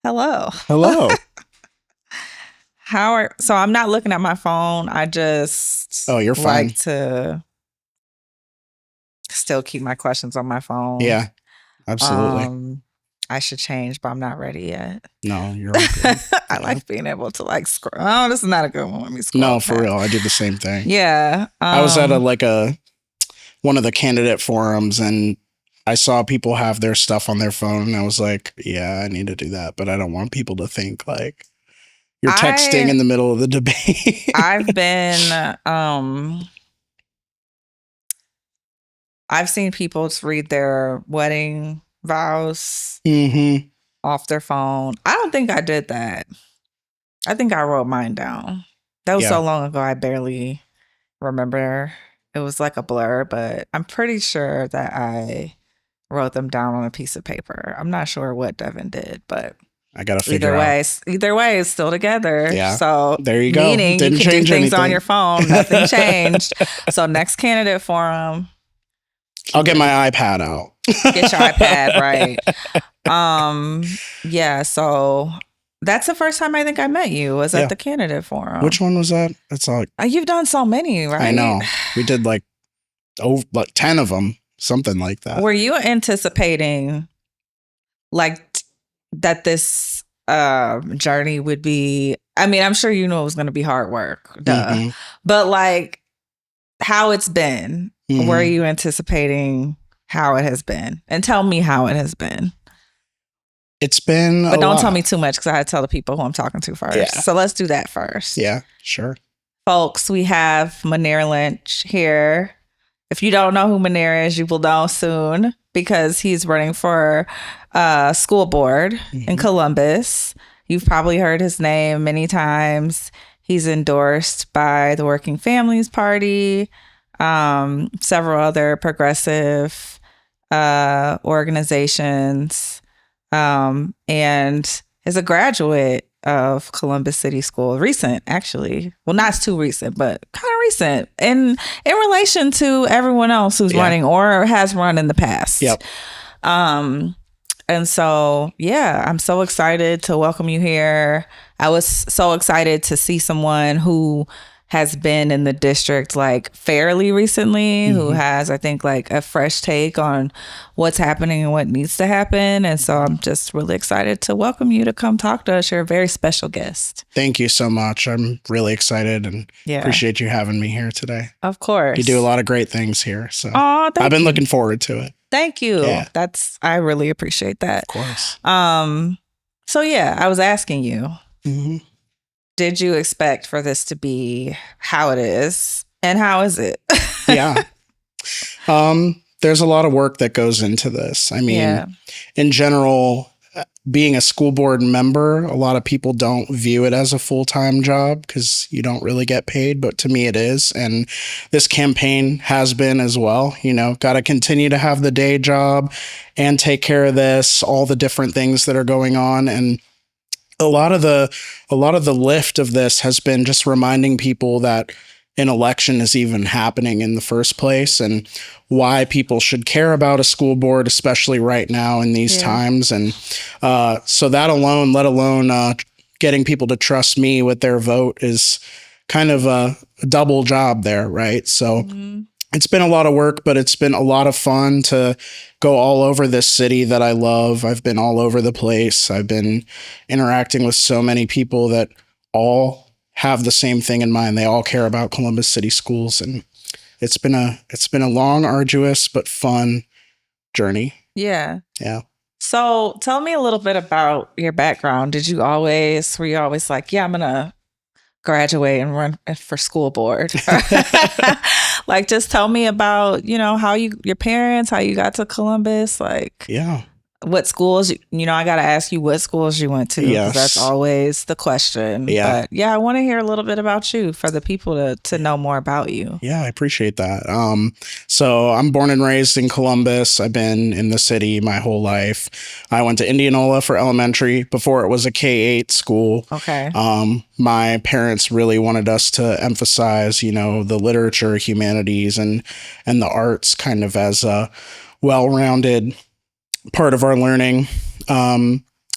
Hello. Hello. So I'm not looking at my phone. I just You're fine. like to still keep my questions on my phone. Yeah, absolutely. I should change, but I'm not ready yet. No, you're all good. I like being able to scroll. Oh, this is not a good one. Let me scroll. No, for real. I do the same thing. Yeah. I was at one of the candidate forums and I saw people have their stuff on their phone and I was like, yeah, I need to do that, but I don't want people to think like you're texting in the middle of the debate. I've seen people just read their wedding vows off their phone. I don't think I did that. I think I wrote mine down. That was so long ago, I barely remember. It was like a blur, but I'm pretty sure that I wrote them down on a piece of paper. I'm not sure what Devin did, but I gotta figure out. Either way, it's still together. Yeah. So there you go. Meaning Didn't you can change do things anything on your phone. Nothing changed. So next candidate forum, I'll get my iPad out. Get your iPad, right. Yeah, so that's the first time I think I met you was at the candidate forum. Which one was that? That's all. You've done so many, right? I know. We did like 10 of them, something like that. Were you anticipating that this journey would be, I mean, I'm sure you know it was going to be hard work, but how it's been, were you anticipating how it has been? And tell me how it has been. It's been But don't tell me too much because I had to tell the people who I'm talking to first. Yeah. So let's do that first. Yeah, sure. Folks, we have Mounir Lynch here. If you don't know who Mounir is, you will know soon because he's running for school board in Columbus. You've probably heard his name many times. He's endorsed by the Working Families Party, several other progressive organizations, and is a graduate of Columbus City School. Recent, actually. Well, not too recent, but kind of recent in relation to everyone else who's running or has run in the past. Yep. And so, I'm so excited to welcome you here. I was so excited to see someone who has been in the district fairly recently, who has, I think, a fresh take on what's happening and what needs to happen. And so I'm just really excited to welcome you to come talk to us. You're a very special guest. Thank you so much. I'm really excited and appreciate you having me here today. Of course. You do a lot of great things here. So I've been looking forward to it. Thank you. Yeah. I really appreciate that. Of course. So I was asking you, did you expect for this to be how it is? And how is it? Yeah. There's a lot of work that goes into this. I mean, in general, being a school board member, a lot of people don't view it as a full-time job because you don't really get paid. But to me, it is. And this campaign has been as well. Got to continue to have the day job and take care of this, all the different things that are going on. And a lot of the lift of this has been just reminding people that an election is even happening in the first place and why people should care about a school board, especially right now in these times. And so that alone, let alone getting people to trust me with their vote is kind of a double job there, right? So it's been a lot of work, but it's been a lot of fun to go all over this city that I love. I've been all over the place. I've been interacting with so many people that all have the same thing in mind. They all care about Columbus City Schools, and it's been a long, arduous, but fun journey. Yeah. Yeah. So tell me a little bit about your background. Were you always like, I'm going to graduate and run for school board? Just tell me about, how your parents, how you got to Columbus, what schools, I got to ask you what schools you went to. Yes. That's always the question. Yeah. But I want to hear a little bit about you for the people to know more about you. Yeah, I appreciate that. So I'm born and raised in Columbus. I've been in the city my whole life. I went to Indianola for elementary before it was a K-8 school. Okay. My parents really wanted us to emphasize, the literature, humanities, and the arts kind of as a well-rounded part of our learning.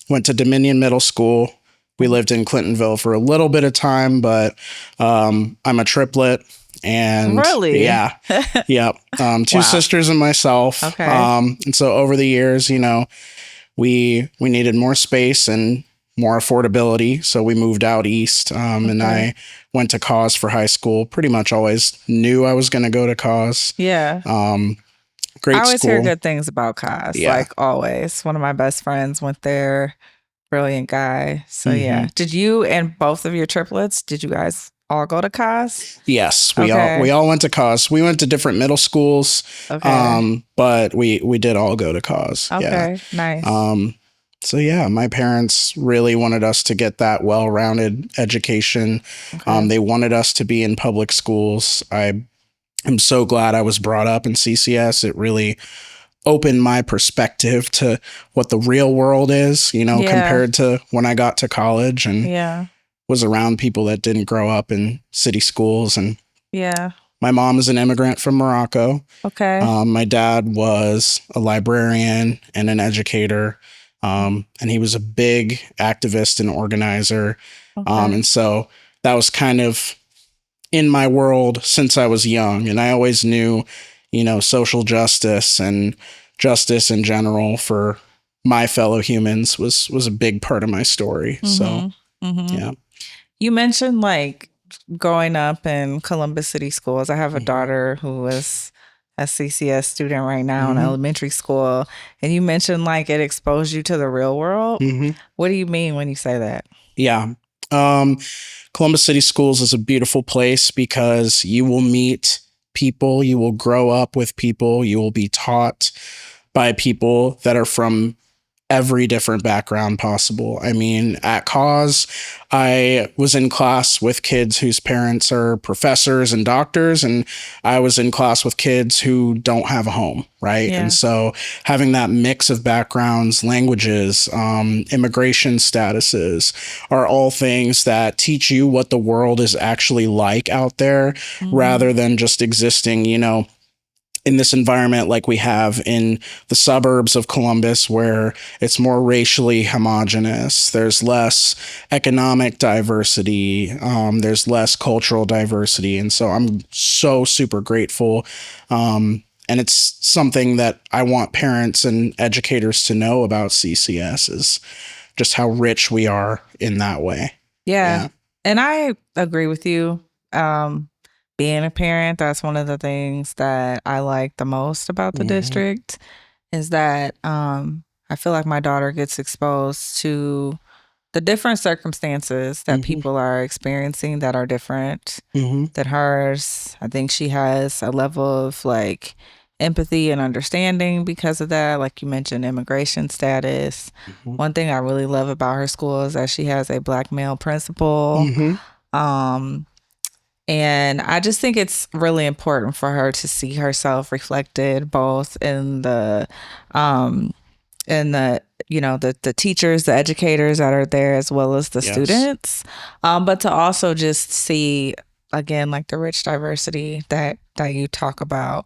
went to Dominion Middle School. We lived in Clintonville for a little bit of time, but I'm a triplet. And really? Yeah. Yep. Two sisters and myself. Okay. And so over the years, we needed more space and more affordability. So we moved out east. And I went to CAHS for high school. Pretty much always knew I was going to go to CAHS. Yeah. Great I always school. hear good things about CAHS. Yeah. Like always. One of my best friends went there. Brilliant guy. So yeah. Did you and both of your triplets, did you guys all go to CAHS? Yes, we all went to CAHS. We went to different middle schools. Okay. But we did all go to CAHS. Okay. Yeah. Nice. So yeah, my parents really wanted us to get that well-rounded education. Okay. They wanted us to be in public schools. I am so glad I was brought up in CCS. It really opened my perspective to what the real world is, compared to when I got to college and was around people that didn't grow up in city schools. And my mom is an immigrant from Morocco. Okay. My dad was a librarian and an educator. And he was a big activist and organizer. Okay. And so that was kind of in my world since I was young. And I always knew, social justice and justice in general for my fellow humans was a big part of my story. So, yeah. You mentioned like growing up in Columbus City schools. I have a daughter who is a CCS student right now in elementary school. And you mentioned like it exposed you to the real world. What do you mean when you say that? Yeah. Columbus City Schools is a beautiful place because you will meet people, you will grow up with people, you will be taught by people that are from every different background possible. I mean, at CAHS, I was in class with kids whose parents are professors and doctors, and I was in class with kids who don't have a home, right? Yeah. And so having that mix of backgrounds, languages, immigration statuses are all things that teach you what the world is actually like out there, rather than just existing, in this environment like we have in the suburbs of Columbus, where it's more racially homogenous. There's less economic diversity. There's less cultural diversity. And so I'm so super grateful. And it's something that I want parents and educators to know about CCS, is just how rich we are in that way. Yeah. And I agree with you. Being a parent, that's one of the things that I like the most about the district, is that I feel like my daughter gets exposed to the different circumstances that people are experiencing that are different than hers. I think she has a level of like empathy and understanding because of that. Like you mentioned, immigration status. One thing I really love about her school is that she has a Black male principal. And I just think it's really important for her to see herself reflected both in the the teachers, the educators that are there, as well as the students. But to also just see, again, like the rich diversity that you talk about.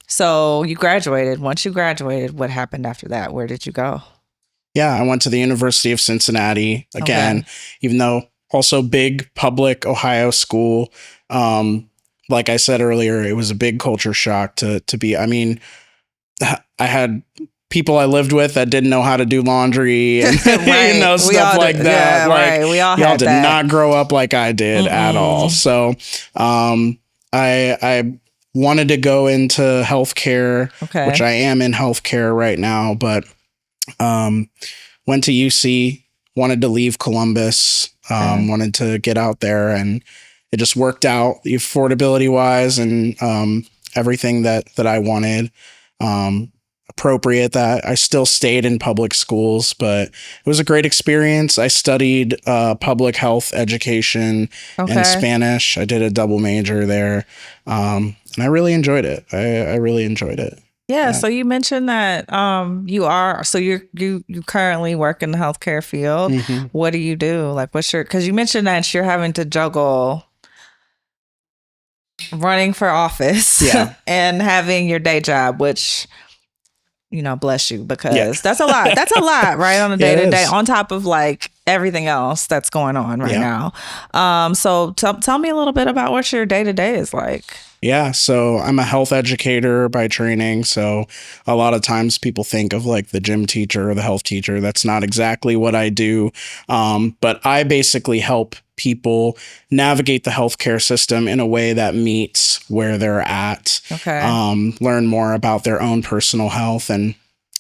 So you graduated. Once you graduated, what happened after that? Where did you go? Yeah, I went to the University of Cincinnati again, even though also big public Ohio school. Like I said earlier, it was a big culture shock to be. I mean, I had people I lived with that didn't know how to do laundry and stuff like that. Yeah, we all y'all did not grow up like I did at all. So I wanted to go into healthcare, which I am in healthcare right now, but went to UC, wanted to leave Columbus. Wanted to get out there, and it just worked out affordability wise and everything that I wanted. Appropriate that I still stayed in public schools, but it was a great experience. I studied public health education and Spanish. I did a double major there, and I really enjoyed it. I really enjoyed it. Yeah, so you mentioned that you currently work in the healthcare field. What do you do? Like, because you mentioned that you're having to juggle running for office and having your day job, which bless you, because that's a lot. That's a lot, right? On a day to day, on top of like everything else that's going on right now. So tell me a little bit about what your day to day is like. Yeah, so I'm a health educator by training. So a lot of times people think of like the gym teacher or the health teacher. That's not exactly what I do. But I basically help people navigate the healthcare system in a way that meets where they're at. Okay. Learn more about their own personal health. And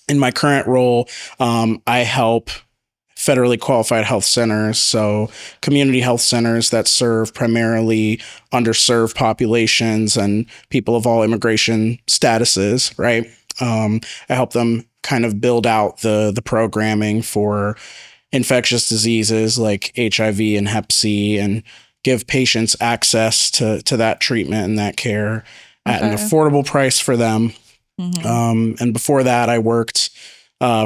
in my current role, I help federally qualified health centers, so community health centers that serve primarily underserved populations and people of all immigration statuses, right? I help them kind of build out the programming for infectious diseases like HIV and Hep C, and give patients access to that treatment and that care at an affordable price for them. And before that, I worked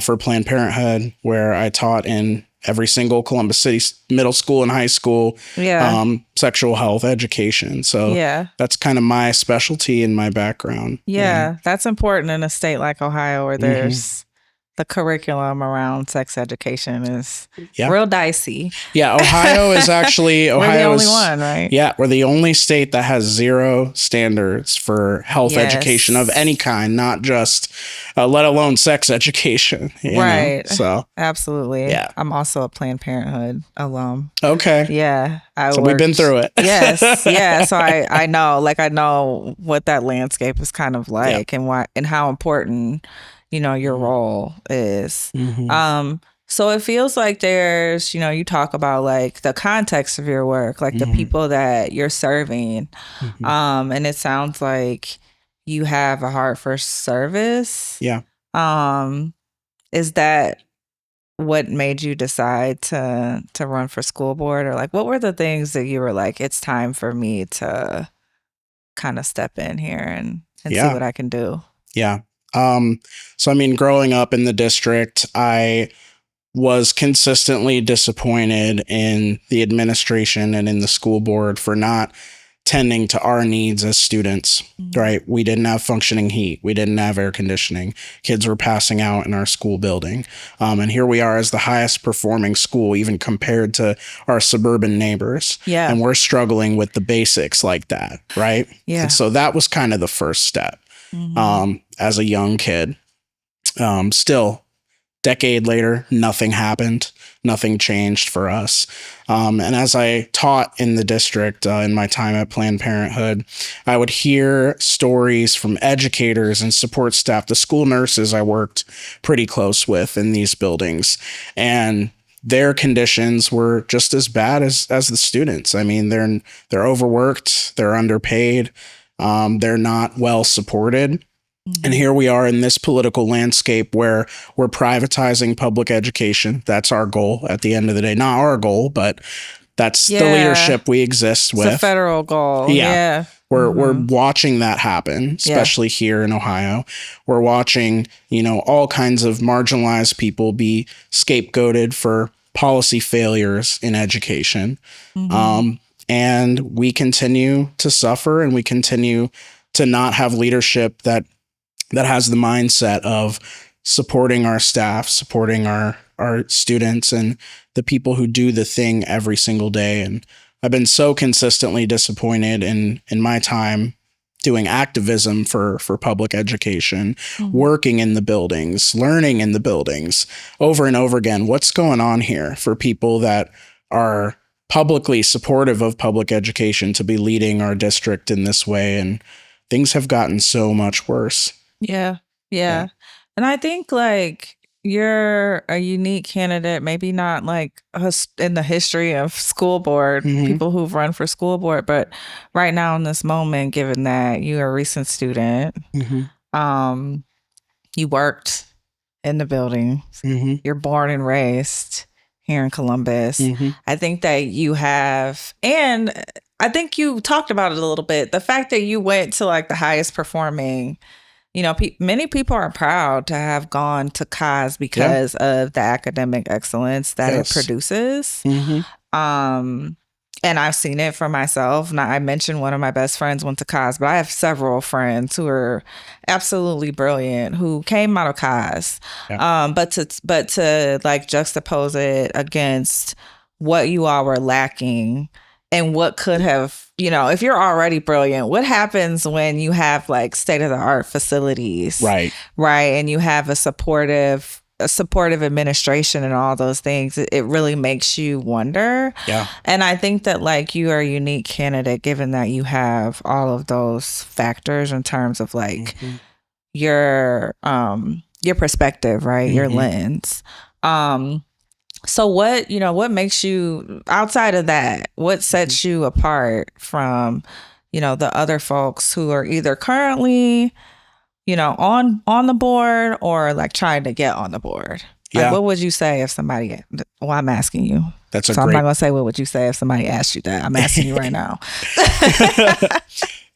for Planned Parenthood, where I taught in every single Columbus City middle school and high school sexual health education. So that's kind of my specialty and my background. Yeah, that's important in a state like Ohio, where there's the curriculum around sex education is real dicey. Yeah, Ohio is actually we're the only one, right? Yeah, we're the only state that has zero standards for health education of any kind, not just let alone sex education. Right. So absolutely. Yeah. I'm also a Planned Parenthood alum. Okay. Yeah. We've been through it. Yes. Yeah. So I know what that landscape is kind of like, and why and how important your role is. So it feels like there's, you talk about like the context of your work, like the people that you're serving. And it sounds like you have a heart for service. Yeah. Is that what made you decide to run for school board, or like what were the things that you were like, it's time for me to kind of step in here and see what I can do? Yeah. So, I mean, growing up in the district, I was consistently disappointed in the administration and in the school board for not tending to our needs as students, right? We didn't have functioning heat. We didn't have air conditioning. Kids were passing out in our school building. And here we are as the highest performing school, even compared to our suburban neighbors. Yeah. And we're struggling with the basics like that, right? Yeah. And so that was kind of the first step. As a young kid. Still, decade later, nothing happened. Nothing changed for us. And as I taught in the district in my time at Planned Parenthood, I would hear stories from educators and support staff, the school nurses I worked pretty close with in these buildings. And their conditions were just as bad as the students. I mean, they're overworked, they're underpaid. They're not well supported. And here we are in this political landscape where we're privatizing public education. That's our goal at the end of the day. Not our goal, but that's the leadership we exist with. It's a federal goal. Yeah. We're watching that happen, especially here in Ohio. We're watching, all kinds of marginalized people be scapegoated for policy failures in education. And we continue to suffer, and we continue to not have leadership that has the mindset of supporting our staff, supporting our students, and the people who do the thing every single day. And I've been so consistently disappointed in my time doing activism for public education, working in the buildings, learning in the buildings over and over again. What's going on here for people that are publicly supportive of public education to be leading our district in this way? And things have gotten so much worse. Yeah. And I think like you're a unique candidate, maybe not like in the history of school board, people who've run for school board, but right now in this moment, given that you're a recent student, you worked in the building, you're born and raised here in Columbus. I think that you have, and I think you talked about it a little bit, the fact that you went to like the highest performing, many people are proud to have gone to CAHS because of the academic excellence that it produces. And And I've seen it for myself. Now, I mentioned one of my best friends went to CAHS, but I have several friends who are absolutely brilliant who came out of CAHS. Yeah. But to like juxtapose it against what you all were lacking and what could have, if you're already brilliant, what happens when you have like state of the art facilities, right? And you have a supportive administration and all those things, it really makes you wonder. Yeah. And I think that like you are a unique candidate given that you have all of those factors in terms of like your perspective, right? Your lens. So what makes you, outside of that, what sets you apart from, the other folks who are either currently on the board or like trying to get on the board? Yeah. Like, what would you say if somebody, I'm asking you. I'm not going to say what would you say if somebody asked you that. I'm asking you right now.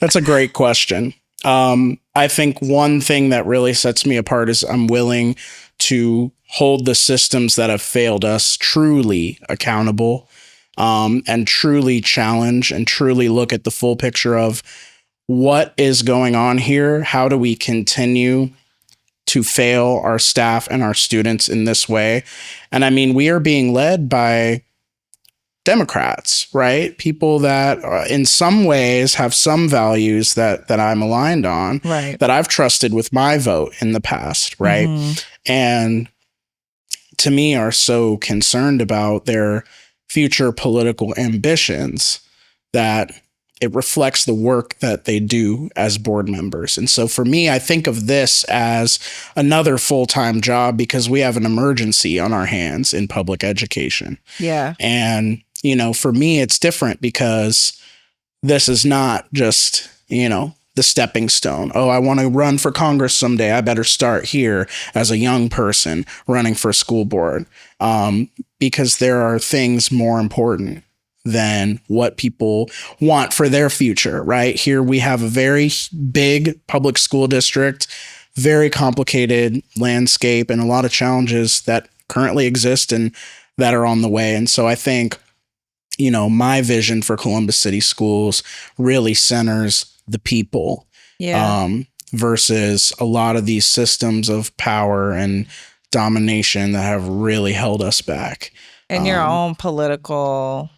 That's a great question. I think one thing that really sets me apart is I'm willing to hold the systems that have failed us truly accountable, and truly challenge and truly look at the full picture of what is going on here? How do we continue to fail our staff and our students in this way? And I mean, we are being led by Democrats, right? People that in some ways have some values that I'm aligned on, right? That I've trusted with my vote in the past, right? And to me are so concerned about their future political ambitions that it reflects the work that they do as board members. And so for me, I think of this as another full-time job because we have an emergency on our hands in public education. Yeah. And, for me, it's different because this is not just, the stepping stone. Oh, I want to run for Congress someday. I better start here as a young person running for school board, because there are things more important than what people want for their future, right? Here we have a very big public school district, very complicated landscape, and a lot of challenges that currently exist and that are on the way. And so I think, my vision for Columbus City Schools really centers the people, versus a lot of these systems of power and domination that have really held us back. And your own political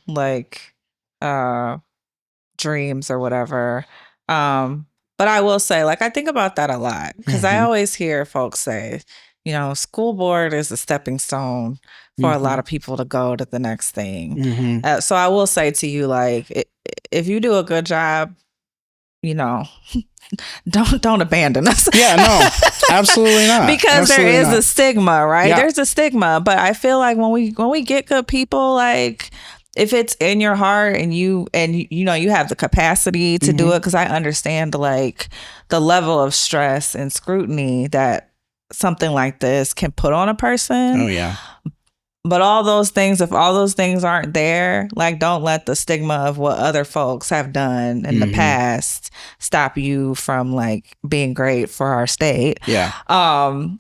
dreams or whatever. But I will say, I think about that a lot because I always hear folks say, school board is a stepping stone for a lot of people to go to the next thing. So I will say to you, if you do a good job, don't abandon us. Yeah, no, absolutely not. Because absolutely there is a stigma, right? Yeah. There's a stigma, but I feel like when we get good people, if it's in your heart and you have the capacity to do it, because I understand the level of stress and scrutiny that something like this can put on a person. Oh yeah. But if all those things aren't there, don't let the stigma of what other folks have done in the past stop you from being great for our state. Yeah.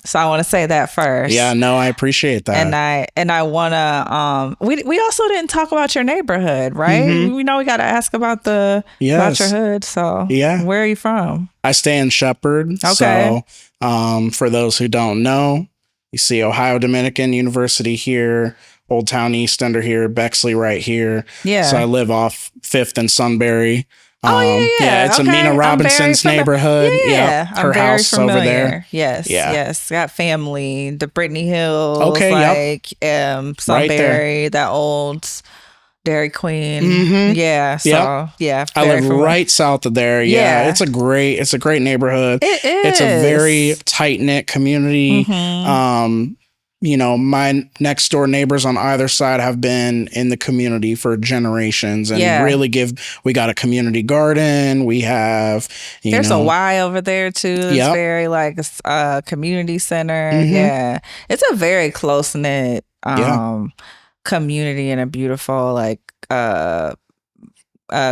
So I want to say that first. Yeah, no, I appreciate that. And I want to, we also didn't talk about your neighborhood, right? We know we got to ask about about your hood. So yeah. Where are you from? I stay in Shepherd. Okay. So, for those who don't know, you see Ohio Dominican University here, Old Town East under here, Bexley right here. Yeah. So I live off 5th and Sunbury. Yeah, it's Amina Robinson's neighborhood. Yeah, her house familiar. Over there. Yes, yes. Got family, the Brittany Hills, Sunbury, that old Dairy Queen. Yeah. So yeah. I live right south of there. Yeah. It's a great neighborhood. It is. It's a very tight-knit community. My next door neighbors on either side have been in the community for generations and we got a community garden. We have, there's a Y over there too. It's very a community center. Yeah. It's a very close-knit, community and a beautiful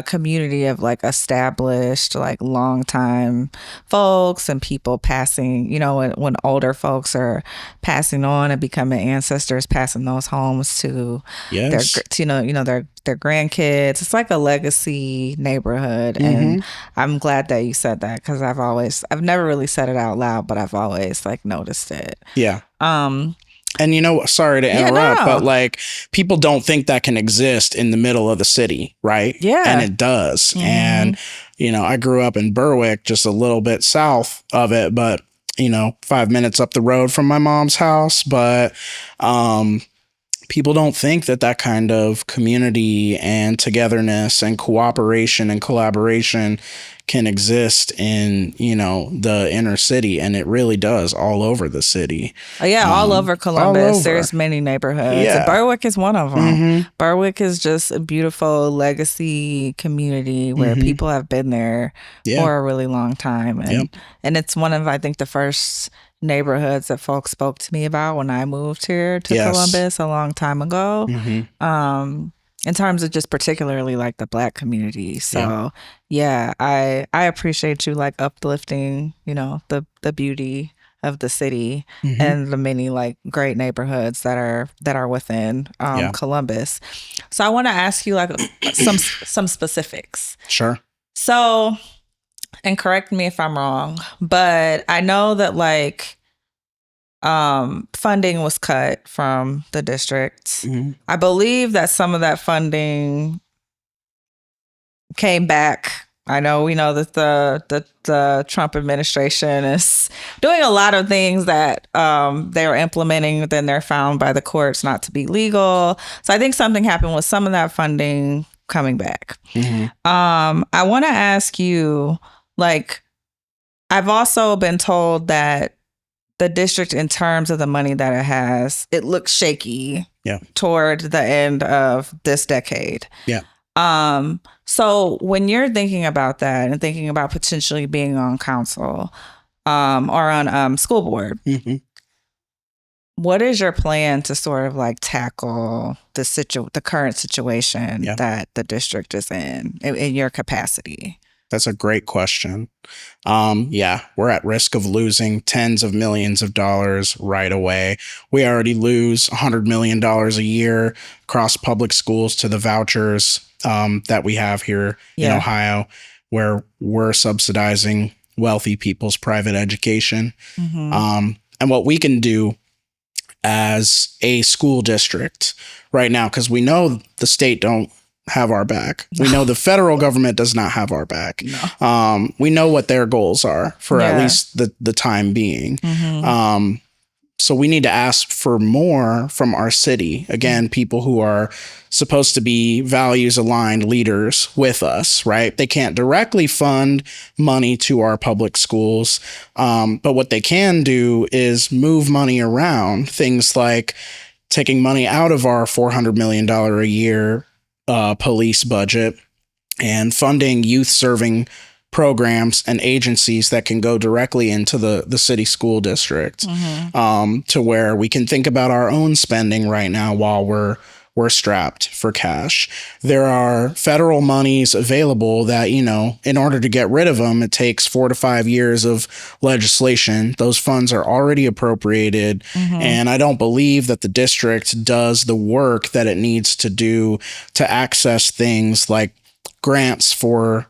community of established long time folks and people passing, when older folks are passing on and becoming ancestors, passing those homes to their their grandkids. It's like a legacy neighborhood. And I'm glad that you said that, because I've never really said it out loud, but I've always like noticed it. Yeah. And sorry to interrupt, but like people don't think that can exist in the middle of the city, right? Yeah. And it does. And, I grew up in Berwick, just a little bit south of it, but, 5 minutes up the road from my mom's house. But people don't think that kind of community and togetherness and cooperation and collaboration can exist in, the inner city. And it really does all over the city. Oh, yeah, all over Columbus. All over. There's many neighborhoods. Yeah. Berwick is one of them. Berwick is just a beautiful legacy community where people have been there for a really long time. And it's one of, I think, the first neighborhoods that folks spoke to me about when I moved here to Columbus a long time ago. In terms of just particularly like the Black community. So I appreciate you like uplifting, the beauty of the city and the many like great neighborhoods that are within Columbus. So I want to ask you like some specifics. Sure. So, and correct me if I'm wrong, but I know that like funding was cut from the district. I believe that some of that funding came back. We know that the Trump administration is doing a lot of things that they're implementing, then they're found by the courts not to be legal. So I think something happened with some of that funding coming back. I want to ask you, like, I've also been told that the district, in terms of the money that it has, it looks shaky toward the end of this decade. So when you're thinking about that and thinking about potentially being on council or on school board, what is your plan to sort of like tackle the current situation that the district is in your capacity? That's a great question. We're at risk of losing tens of millions of dollars right away. We already lose $100 million a year across public schools to the vouchers that we have here in Ohio, where we're subsidizing wealthy people's private education. And what we can do as a school district right now, because we know the state don't have our back. We know the federal government does not have our back. We know what their goals are for at least the time being. So we need to ask for more from our city. Again, people who are supposed to be values aligned leaders with us, right? They can't directly fund money to our public schools. But what they can do is move money around, things like taking money out of our $400 million a year police budget and funding youth serving programs and agencies that can go directly into the city school district, to where we can think about our own spending right now while we're strapped for cash. There are federal monies available that, in order to get rid of them, it takes 4 to 5 years of legislation. Those funds are already appropriated. And I don't believe that the district does the work that it needs to do to access things like grants for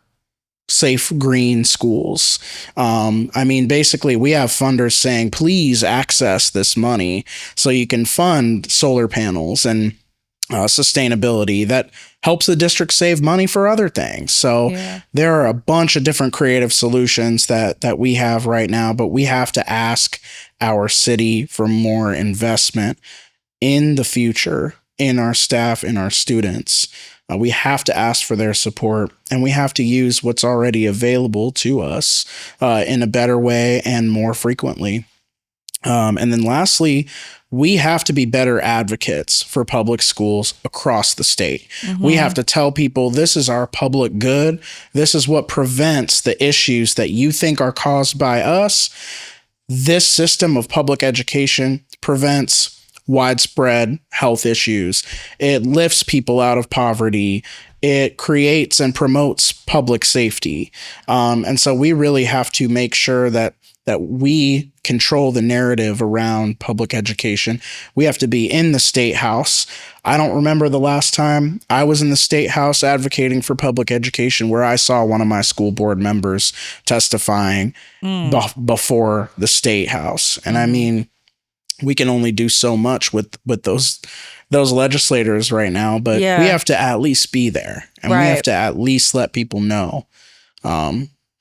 safe green schools. Basically we have funders saying, please access this money so you can fund solar panels and sustainability that helps the district save money for other things. So there are a bunch of different creative solutions that we have right now, but we have to ask our city for more investment in the future, in our staff, in our students. We have to ask for their support, and we have to use what's already available to us in a better way and more frequently. And then lastly, we have to be better advocates for public schools across the state. We have to tell people this is our public good. This is what prevents the issues that you think are caused by us. This system of public education prevents widespread health issues. It lifts people out of poverty. It creates and promotes public safety. And so we really have to make sure that we control the narrative around public education. We have to be in the Statehouse. I don't remember the last time I was in the Statehouse advocating for public education where I saw one of my school board members testifying before the Statehouse. And I mean, we can only do so much with those legislators right now, but we have to at least be there, and we have to at least let people know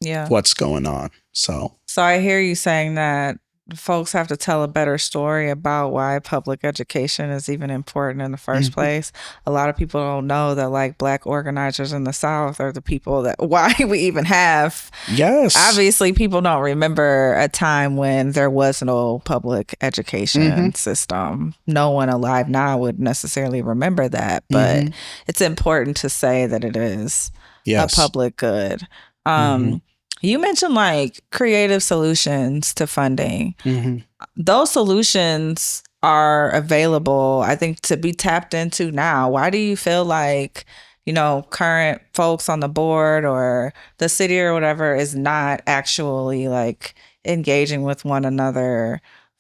what's going on. So I hear you saying that folks have to tell a better story about why public education is even important in the first place. A lot of people don't know that, like, Black organizers in the South are the people that why we even have. Yes. Obviously, people don't remember a time when there was no public education system. No one alive now would necessarily remember that, but it's important to say that it is a public good. You mentioned like creative solutions to funding. Those solutions are available, I think, to be tapped into now. Why do you feel like, you know, current folks on the board or the city or whatever is not actually like engaging with one another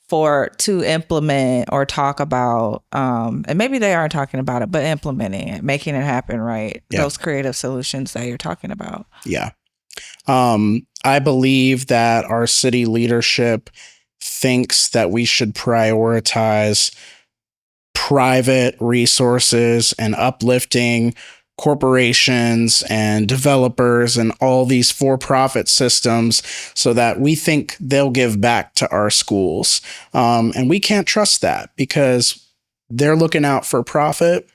to implement or talk about, and maybe they are talking about it, but implementing it, making it happen, right? Those creative solutions that you're talking about. Yeah. I believe that our city leadership thinks that we should prioritize private resources and uplifting corporations and developers and all these for-profit systems so that we think they'll give back to our schools. And we can't trust that because they're looking out for profit.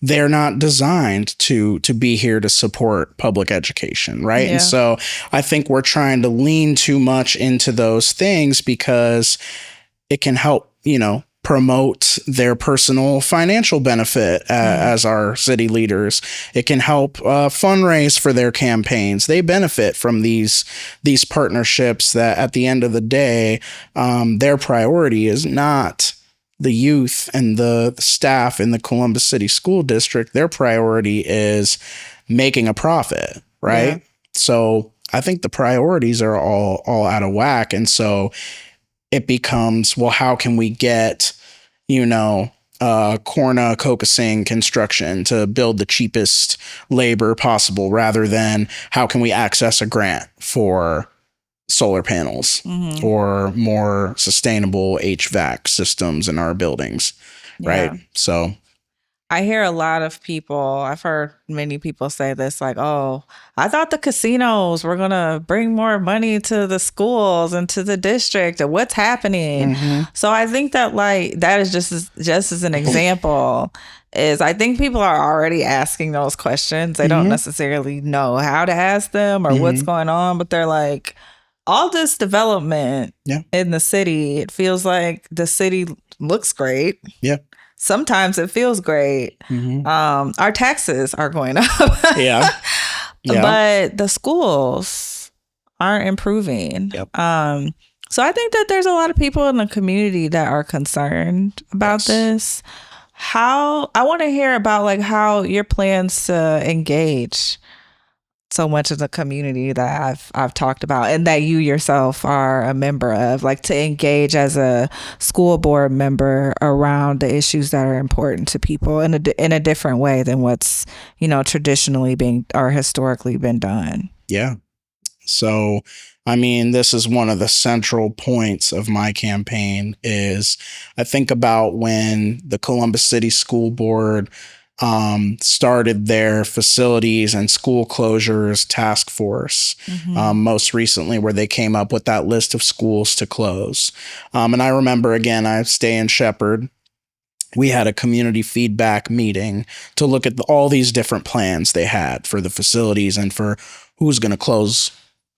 They're not designed to be here to support public education, right? And so I think we're trying to lean too much into those things because it can help, you know, promote their personal financial benefit as our city leaders. It can help fundraise for their campaigns. They benefit from these partnerships that at the end of the day, their priority is not the youth and the staff in the Columbus City School District. Their priority is making a profit, right? So I think the priorities are all out of whack. And so it becomes, well, how can we get, you know, cornucopia construction to build the cheapest labor possible rather than how can we access a grant for solar panels or more sustainable HVAC systems in our buildings, right? So I hear a lot of people, I've heard many people say this, like, oh, I thought the casinos were going to bring more money to the schools and to the district, and what's happening? So I think that, like, that is just as an example is I think people are already asking those questions. They don't necessarily know how to ask them or what's going on, but they're like, all this development in the city, it feels like the city looks great. Sometimes it feels great. Our taxes are going up. But the schools aren't improving. So I think that there's a lot of people in the community that are concerned about this. I want to hear about like how your plans to engage so much of the community that I've talked about and that you yourself are a member of, like to engage as a school board member around the issues that are important to people in a different way than what's, you know, traditionally being or historically been done. Yeah. So, I mean, this is one of the central points of my campaign is I think about when the Columbus City School Board started their facilities and school closures task force, most recently, where they came up with that list of schools to close. And I remember, again, I stay in Shepherd. We had a community feedback meeting to look at all these different plans they had for the facilities and for who's going to close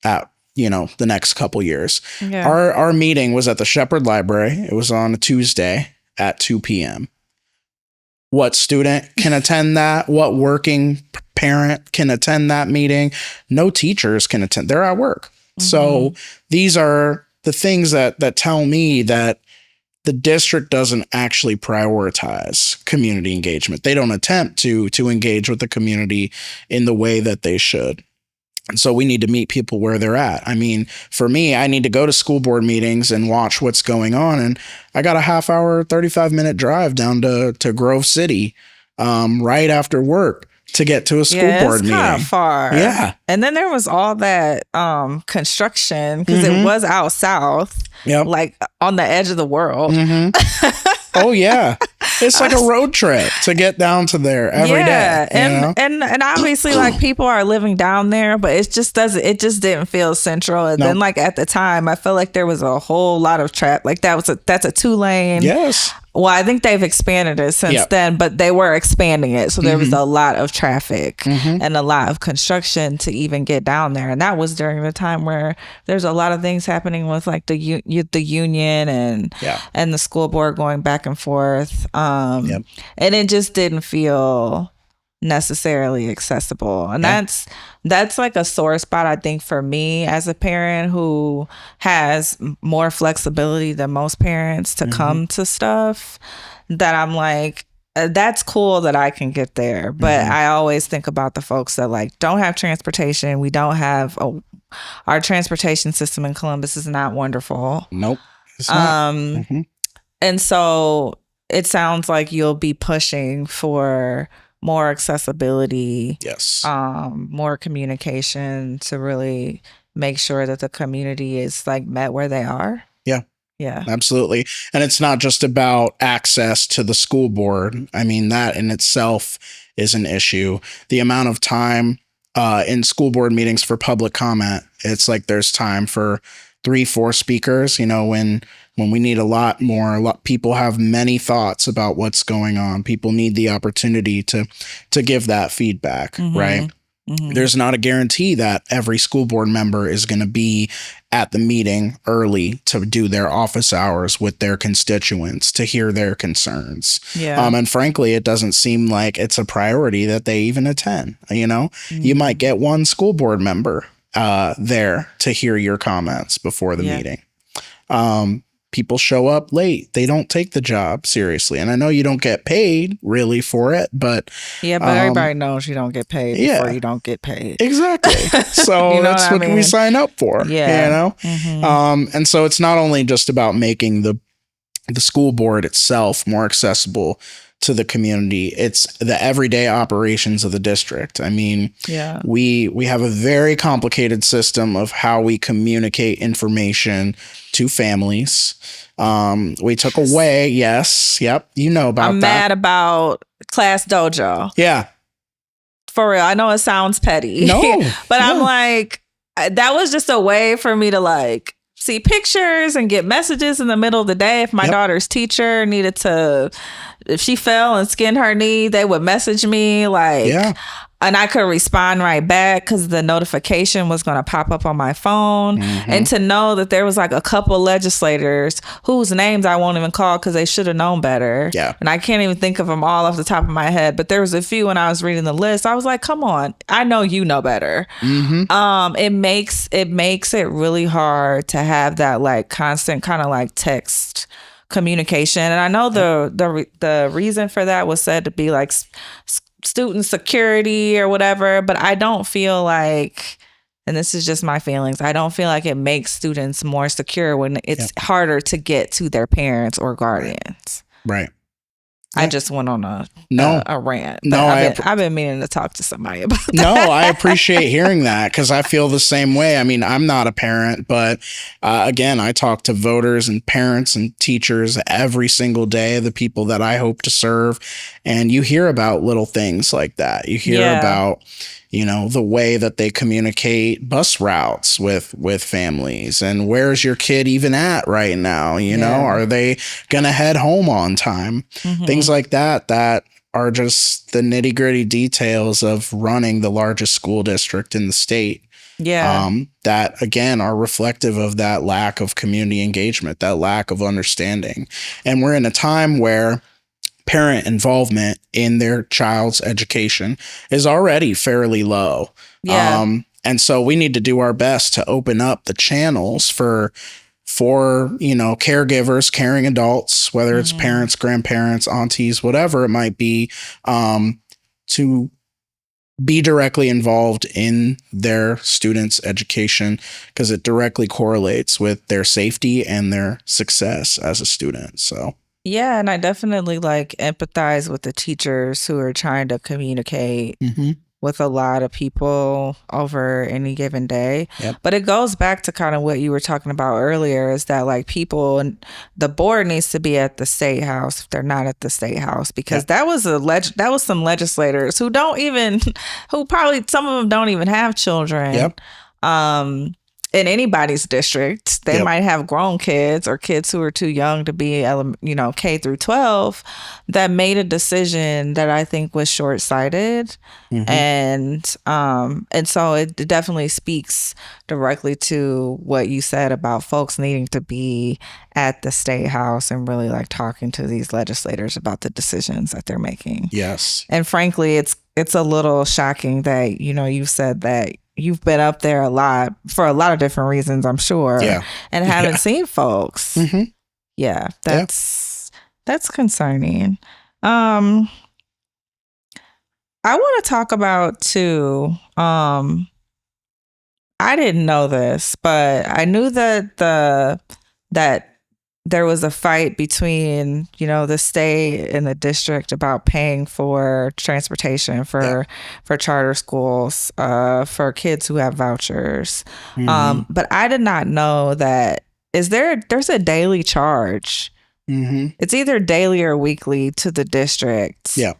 at, you know, the next couple years. Our meeting was at the Shepherd Library. It was on a Tuesday at 2 p.m. What student can attend that? What working parent can attend that meeting? No teachers can attend. They're at work. So these are the things that tell me that the district doesn't actually prioritize community engagement. They don't attempt to engage with the community in the way that they should. And so we need to meet people where they're at. I mean, for me, I need to go to school board meetings and watch what's going on. And I got a half hour, 35-minute drive down to Grove City right after work to get to a school board meeting. Kind of far. Yeah. And then there was all that construction because it was out south, like on the edge of the world. Oh, yeah. It's like a road trip to get down to there every day. And obviously, like, people are living down there, but it just didn't feel central. And then, like, at the time, I felt like there was a whole lot of traffic. Like, that's a 2-lane. Yes. Well, I think they've expanded it since then, but they were expanding it. So there was a lot of traffic and a lot of construction to even get down there. And that was during the time where there's a lot of things happening with, like, the union and the school board going back and forth. And it just didn't feel necessarily accessible. And that's like a sore spot, I think, for me as a parent who has more flexibility than most parents to come to stuff, that I'm like, that's cool that I can get there. But I always think about the folks that, like, don't have transportation. We don't have our transportation system in Columbus is not wonderful. Nope. It's not. And so it sounds like you'll be pushing for more accessibility, more communication to really make sure that the community is, like, met where they are. Yeah, absolutely. And it's not just about access to the school board. I mean, that in itself is an issue. The amount of time in school board meetings for public comment, it's like there's time for 3-4 speakers, when we need a lot more. People have many thoughts about what's going on. People need the opportunity to give that feedback, right? There's not a guarantee that every school board member is going to be at the meeting early to do their office hours with their constituents, to hear their concerns. And frankly, it doesn't seem like it's a priority that they even attend. You might get one school board member there to hear your comments before the meeting. People show up late. They don't take the job seriously. And I know you don't get paid really for it, but everybody knows you don't get paid before you don't get paid. Exactly. So that's what we sign up for. And so it's not only just about making the school board itself more accessible to the community, it's the everyday operations of the district. I mean, we have a very complicated system of how we communicate information to families. We took away, about I'm mad about Class Dojo. Yeah. For real. I know it sounds petty. No. But I'm like, that was just a way for me to, like, see pictures and get messages in the middle of the day. If my daughter's teacher needed to, if she fell and skinned her knee, they would message me, like, and I could respond right back because the notification was going to pop up on my phone. And to know that there was, like, a couple legislators whose names I won't even call because they should have known better. And I can't even think of them all off the top of my head. But there was a few when I was reading the list. I was like, come on, I know you know better. It makes it really hard to have that, like, constant kind of, like, text communication. And I know the reason for that was said to be, like, student security or whatever, but I don't feel like, and this is just my feelings, I don't feel like it makes students more secure when it's harder to get to their parents or guardians. Right. I just went on a rant. I've been meaning to talk to somebody about that. No, I appreciate hearing that because I feel the same way. I mean, I'm not a parent, but again, I talk to voters and parents and teachers every single day, the people that I hope to serve. And you hear about little things like that. You hear about, the way that they communicate bus routes with families, and where's your kid even at right now? Are they going to head home on time? Things like that are just the nitty gritty details of running the largest school district in the state. That again are reflective of that lack of community engagement, that lack of understanding. And we're in a time where parent involvement in their child's education is already fairly low. And so we need to do our best to open up the channels for for, caregivers, caring adults, whether it's parents, grandparents, aunties, whatever it might be, to be directly involved in their students' education, because it directly correlates with their safety and their success as a student. So yeah, and I definitely empathize with the teachers who are trying to communicate with a lot of people over any given day. Yep. But it goes back to kind of what you were talking about earlier, is that people and the board needs to be at the Statehouse if they're not at the Statehouse, because that was some legislators who probably some of them don't even have children. Yep. In anybody's district, they might have grown kids or kids who are too young to be, K through 12, that made a decision that I think was short-sighted. And so it definitely speaks directly to what you said about folks needing to be at the Statehouse and really talking to these legislators about the decisions that they're making. Yes. And frankly, it's a little shocking that, you said that you've been up there a lot for a lot of different reasons, I'm sure. Yeah. And haven't seen folks. Yeah. That's concerning. I want to talk about too, I didn't know this, but I knew that there was a fight between, the state and the district about paying for transportation for charter schools, for kids who have vouchers. But I did not know that there's a daily charge. It's either daily or weekly to the district. Yeah.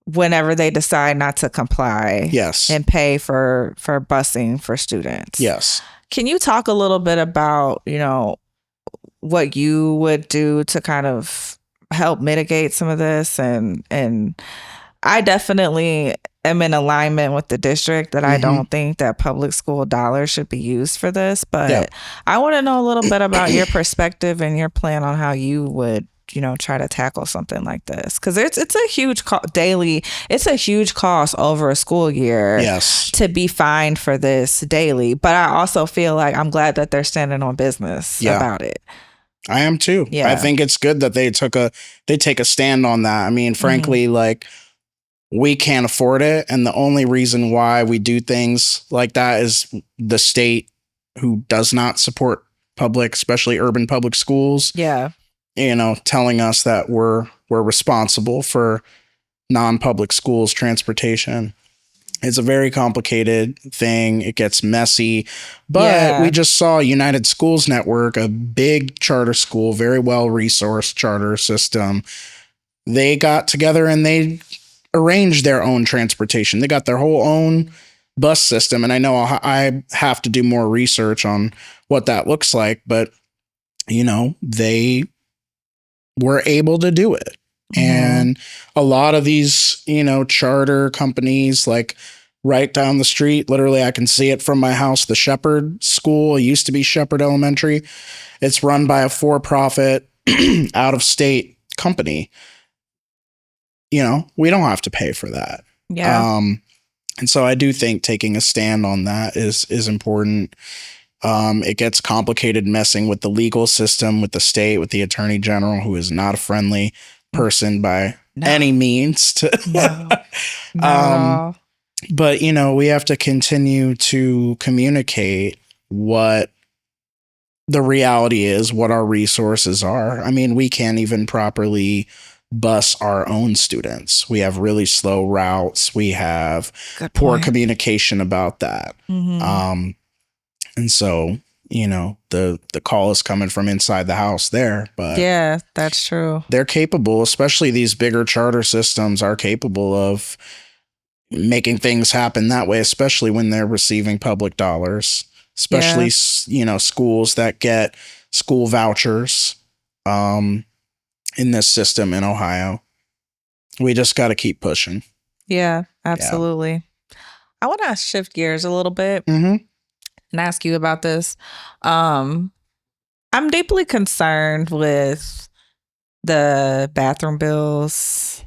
Whenever they decide not to comply. Yes. And pay for busing for students. Yes. Can you talk a little bit about, what you would do to kind of help mitigate some of this? And I definitely am in alignment with the district that I don't think that public school dollars should be used for this. But I want to know a little bit about your perspective and your plan on how you would, try to tackle something like this, because it's a huge it's a huge cost over a school year. Yes. To be fined for this daily. But I also feel like I'm glad that they're standing on business about it. I am too. Yeah. I think it's good that they take a stand on that. I mean, frankly, we can't afford it, and the only reason why we do things like that is the state, who does not support public, especially urban public schools. Yeah. Telling us that we're responsible for non-public schools transportation. It's a very complicated thing. It gets messy, but we just saw United Schools Network, a big charter school, very well-resourced charter system. They got together and they arranged their own transportation. They got their whole own bus system. And I know I have to do more research on what that looks like, but they were able to do it. And a lot of these, charter companies, right down the street, literally I can see it from my house, the Shepherd School, it used to be Shepherd Elementary. It's run by a for-profit out-of-state company. We don't have to pay for that. Yeah. And so I do think taking a stand on that is important. It gets complicated messing with the legal system, with the state, with the attorney general, who is not a friendly person by any means. No. But, we have to continue to communicate what the reality is, what our resources are. I mean, we can't even properly bus our own students. We have really slow routes. We have poor communication about that. And so, the call is coming from inside the house there, but yeah, that's true. They're capable, especially these bigger charter systems are capable of making things happen that way, especially when they're receiving public dollars, especially, schools that get school vouchers, in this system in Ohio. We just got to keep pushing. Yeah, absolutely. Yeah. I want to shift gears a little bit. And ask you about this. I'm deeply concerned with the bathroom bills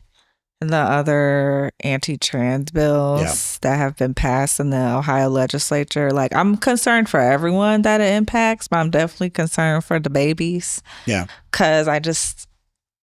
the other anti-trans bills that have been passed in the Ohio legislature. Like, I'm concerned for everyone that it impacts, but I'm definitely concerned for the babies. Yeah. Because I just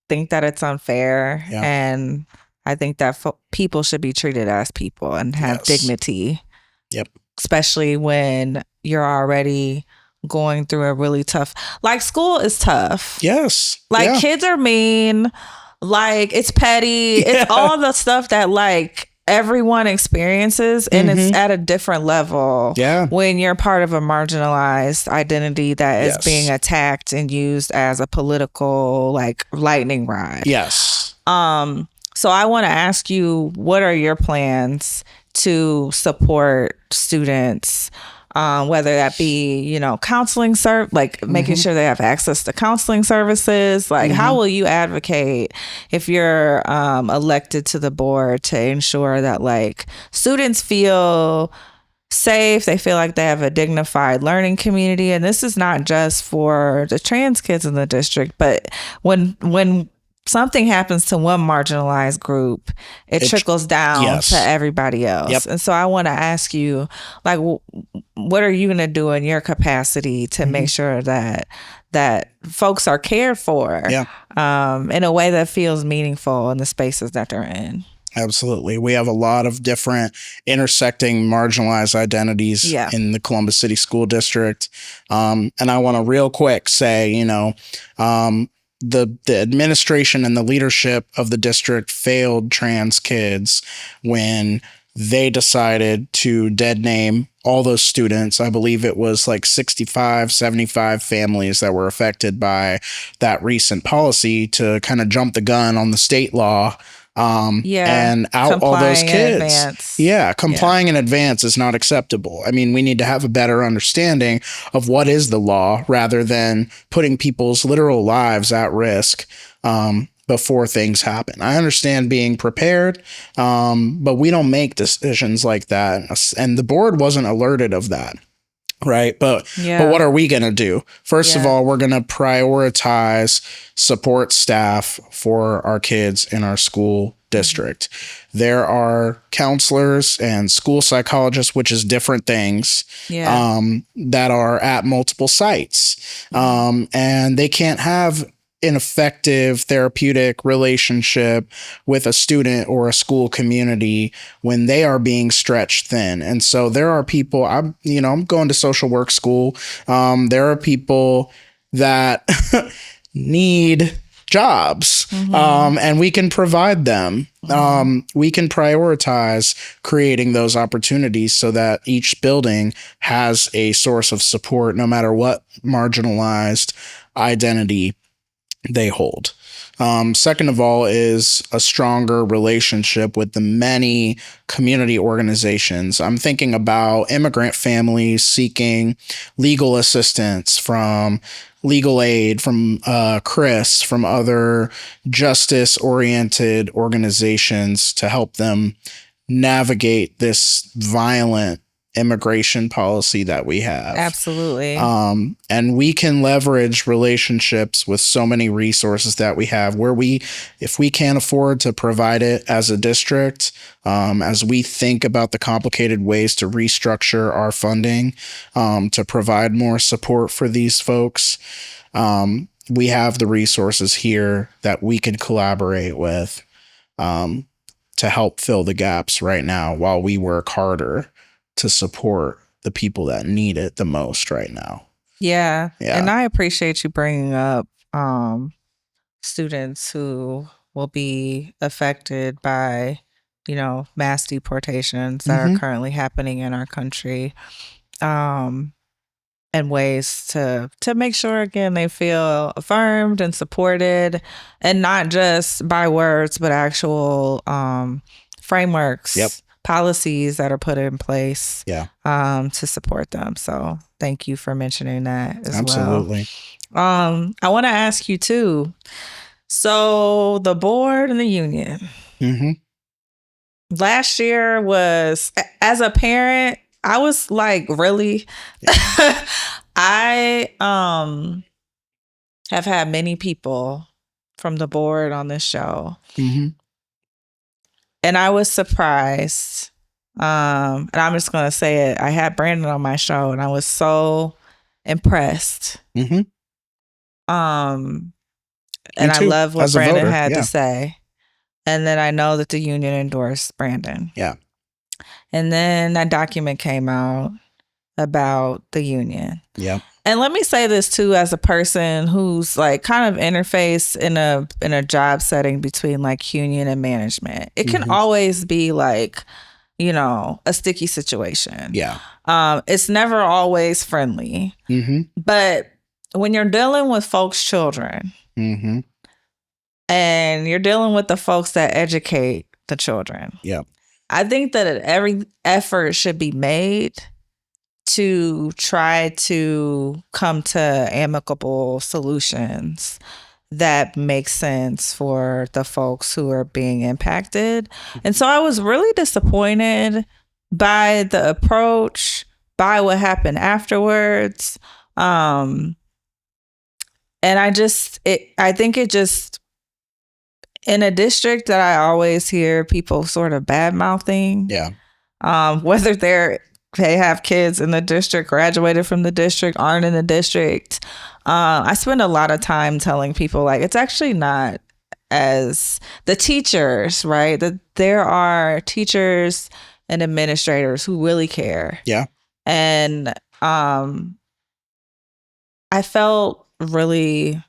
think that it's unfair. Yeah. And I think that people should be treated as people and have dignity. Yep. Especially when you're already going through a really tough, like, school is tough. Yes. Like, kids are mean. Like, it's petty. Yeah. It's all the stuff that, like, everyone experiences, and it's at a different level when you're part of a marginalized identity that is being attacked and used as a political, like, lightning rod. Yes. So I want to ask you, what are your plans to support students, whether that be, you know, counseling, making sure they have access to counseling services? Like, how will you advocate if you're elected to the board to ensure that, like, students feel safe, they feel like they have a dignified learning community? And this is not just for the trans kids in the district, but when something happens to one marginalized group, it trickles down to everybody else. Yep. And so I want to ask you, like, what are you going to do in your capacity to make sure that folks are cared for in a way that feels meaningful in the spaces that they're in? Absolutely. We have a lot of different intersecting marginalized identities in the Columbus City School District. And I want to real quick say, you know, the administration and the leadership of the district failed trans kids when they decided to dead name all those students. I believe it was like 65, 75 families that were affected by that recent policy to kind of jump the gun on the state law. And out all those kids. Complying in advance is not acceptable. I mean, we need to have a better understanding of what is the law rather than putting people's literal lives at risk before things happen. I understand being prepared, but we don't make decisions like that. And the board wasn't alerted of that. Right. But what are we going to do? First of all, we're going to prioritize support staff for our kids in our school district. There are counselors and school psychologists, which is different things, that are at multiple sites. And they can't have an effective therapeutic relationship with a student or a school community when they are being stretched thin. And so there are people, I'm going to social work school. There are people that need jobs, and we can provide them. We can prioritize creating those opportunities so that each building has a source of support, no matter what marginalized identity they hold. Second of all is a stronger relationship with the many community organizations. I'm thinking about immigrant families seeking legal assistance from legal aid, from CRIS, from other justice-oriented organizations to help them navigate this violent immigration policy that we have. Absolutely. And we can leverage relationships with so many resources that we have where if we can't afford to provide it as a district, as we think about the complicated ways to restructure our funding, to provide more support for these folks, we have the resources here that we can collaborate with, to help fill the gaps right now while we work harder to support the people that need it the most right now. Yeah. And I appreciate you bringing up students who will be affected by, mass deportations that are currently happening in our country, and ways to make sure, again, they feel affirmed and supported, and not just by words, but actual frameworks, policies that are put in place to support them. So thank you for mentioning that as well. Absolutely. I want to ask you too. So the board and the union. Last year was, as a parent, I was like, really? I have had many people from the board on this show. And I was surprised. And I'm just going to say it. I had Brandon on my show and I was so impressed. Mm-hmm. And I love what Brandon had to say. And then I know that the union endorsed Brandon. Yeah. And then that document came out about the union. Yeah. And let me say this too, as a person who's like kind of interface in a job setting between like union and management. It can always be like, you know, a sticky situation. Yeah. It's never always friendly. But when you're dealing with folks' children and you're dealing with the folks that educate the children. Yeah. I think that every effort should be made to try to come to amicable solutions that make sense for the folks who are being impacted. And so I was really disappointed by the approach, by what happened afterwards. And I think it just, in a district that I always hear people sort of bad mouthing. Yeah. Whether they have kids in the district, graduated from the district, aren't in the district. I spend a lot of time telling people like it's actually not as the teachers, right? That there are teachers and administrators who really care. Yeah. And I felt really,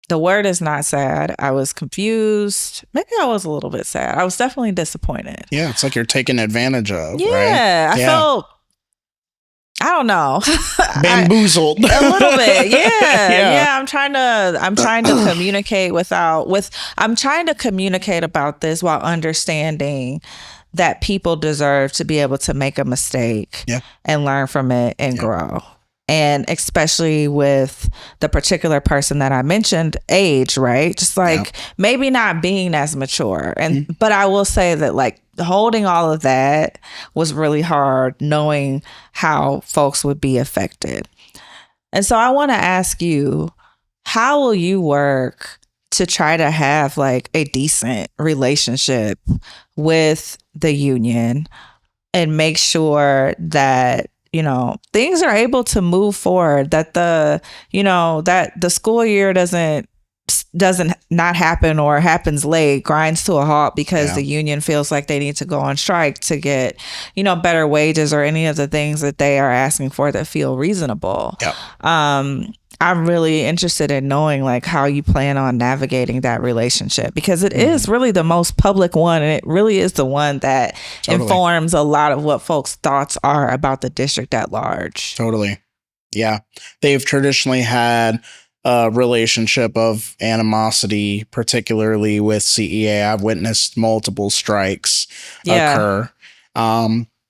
the word is not sad. I was confused. Maybe I was a little bit sad. I was definitely disappointed. Yeah, it's like you're taken advantage of. Yeah, right? I felt, I don't know, bamboozled a little bit. Yeah. I'm trying to communicate about this while understanding that people deserve to be able to make a mistake and learn from it and grow. And especially with the particular person that I mentioned, age, right? Just like maybe not being as mature. And but I will say that like holding all of that was really hard, knowing how folks would be affected. And so I want to ask you, how will you work to try to have like a decent relationship with the union and make sure that, you know, things are able to move forward, that that the school year doesn't not happen or happens late, grinds to a halt because the union feels like they need to go on strike to get, you know, better wages or any of the things that they are asking for that feel reasonable. I'm really interested in knowing like how you plan on navigating that relationship, because it is really the most public one, and it really is the one that informs a lot of what folks' thoughts are about the district at large. Totally. Yeah. They've traditionally had a relationship of animosity, particularly with CEA. I've witnessed multiple strikes occur.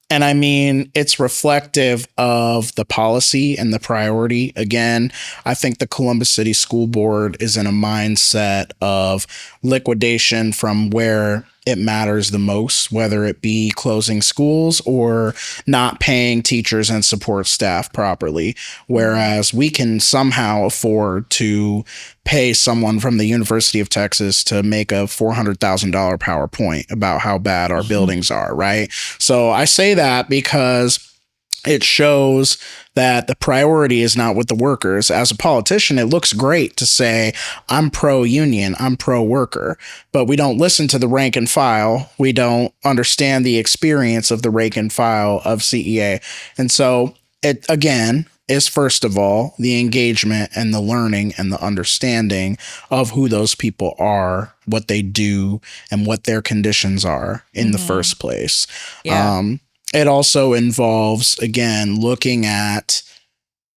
And I mean, it's reflective of the policy and the priority. Again, I think the Columbus City School Board is in a mindset of liquidation from where it matters the most, whether it be closing schools or not paying teachers and support staff properly. Whereas we can somehow afford to pay someone from the University of Texas to make a $400,000 PowerPoint about how bad our buildings are, right? So I say that because it shows that the priority is not with the workers. As a politician, it looks great to say, I'm pro-union, I'm pro-worker, but we don't listen to the rank and file. We don't understand the experience of the rank and file of CEA. And so it, again, is first of all, the engagement and the learning and the understanding of who those people are, what they do, and what their conditions are in the first place. It also involves, again, looking at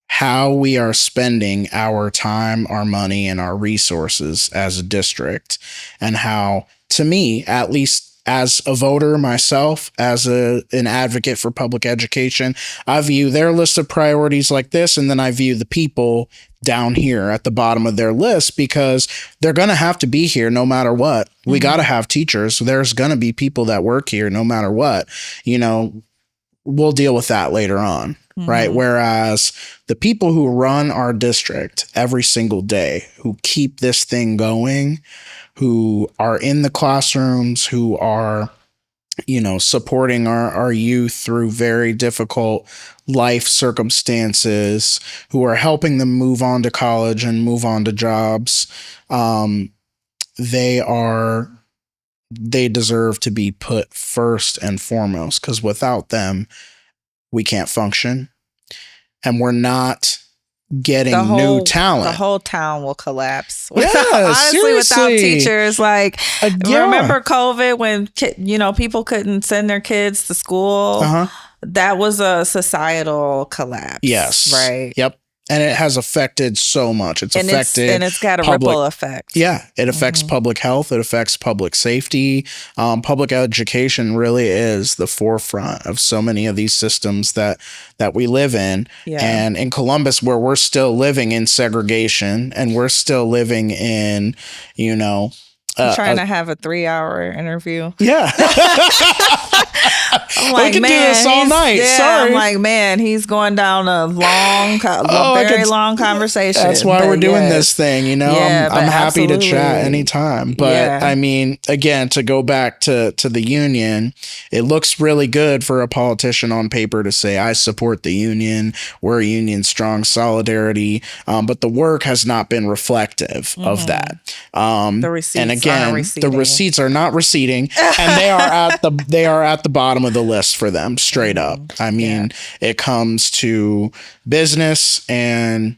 how we are spending our time, our money, and our resources as a district, and how, to me, at least as a voter myself, as an advocate for public education, I view their list of priorities like this, and then I view the people down here at the bottom of their list, because they're going to have to be here no matter what. We got to have teachers. There's going to be people that work here no matter what. You know, we'll deal with that later on. right? Whereas the people who run our district every single day, who keep this thing going, who are in the classrooms, who are, supporting our youth through very difficult life circumstances, who are helping them move on to college and move on to jobs, they deserve to be put first and foremost, because without them, we can't function. And we're not getting new talent. The whole town will collapse. Yeah, honestly, seriously. without teachers. Remember COVID when people couldn't send their kids to school? That was a societal collapse. Yes. Right. Yep. And it has affected so much. It's got a ripple effect. Yeah. It affects public health. It affects public safety. Public education really is the forefront of so many of these systems that we live in. Yeah. And in Columbus, where we're still living in segregation and we're still living in, I'm trying to have a 3-hour interview. Yeah. I'm like, we could do this all night. Yeah, sorry. I'm like, man, he's going down a long conversation. That's why we're doing this thing, Yeah, I'm happy to chat anytime. But I mean, again, to go back to the union, it looks really good for a politician on paper to say, I support the union. We're a union strong, solidarity. But the work has not been reflective of that. The receipts the receipts are not receding, and they are at the bottom of the list for them, straight up. I mean, it comes to business and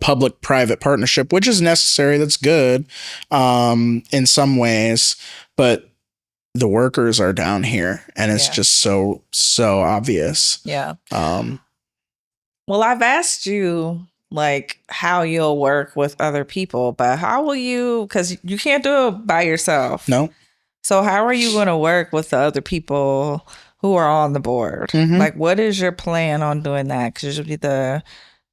public-private partnership, which is necessary. That's good in some ways, but the workers are down here, and it's just so obvious. Yeah. Well, I've asked you how you'll work with other people, but how will you, because you can't do it by yourself. No. So how are you going to work with the other people who are on the board? What is your plan on doing that? Because you'll be the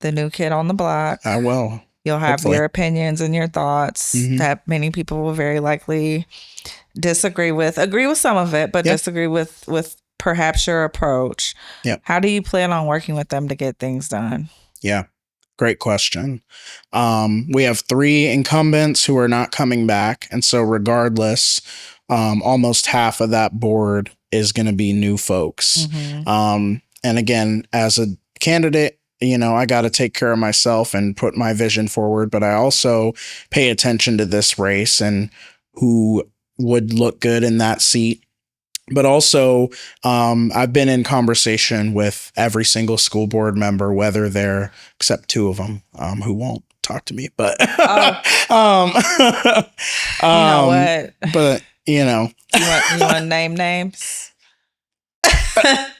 new kid on the block. I will. You'll have your opinions and your thoughts that many people will very likely disagree with. Agree with some of it, but disagree with perhaps your approach. Yep. How do you plan on working with them to get things done? Yeah. Great question. We have 3 incumbents who are not coming back. And so regardless, almost half of that board is going to be new folks. And again, as a candidate, I got to take care of myself and put my vision forward, but I also pay attention to this race and who would look good in that seat. But also, I've been in conversation with every single school board member, whether they're, except 2 of them, who won't talk to me, but, you know what? But, you want to name names?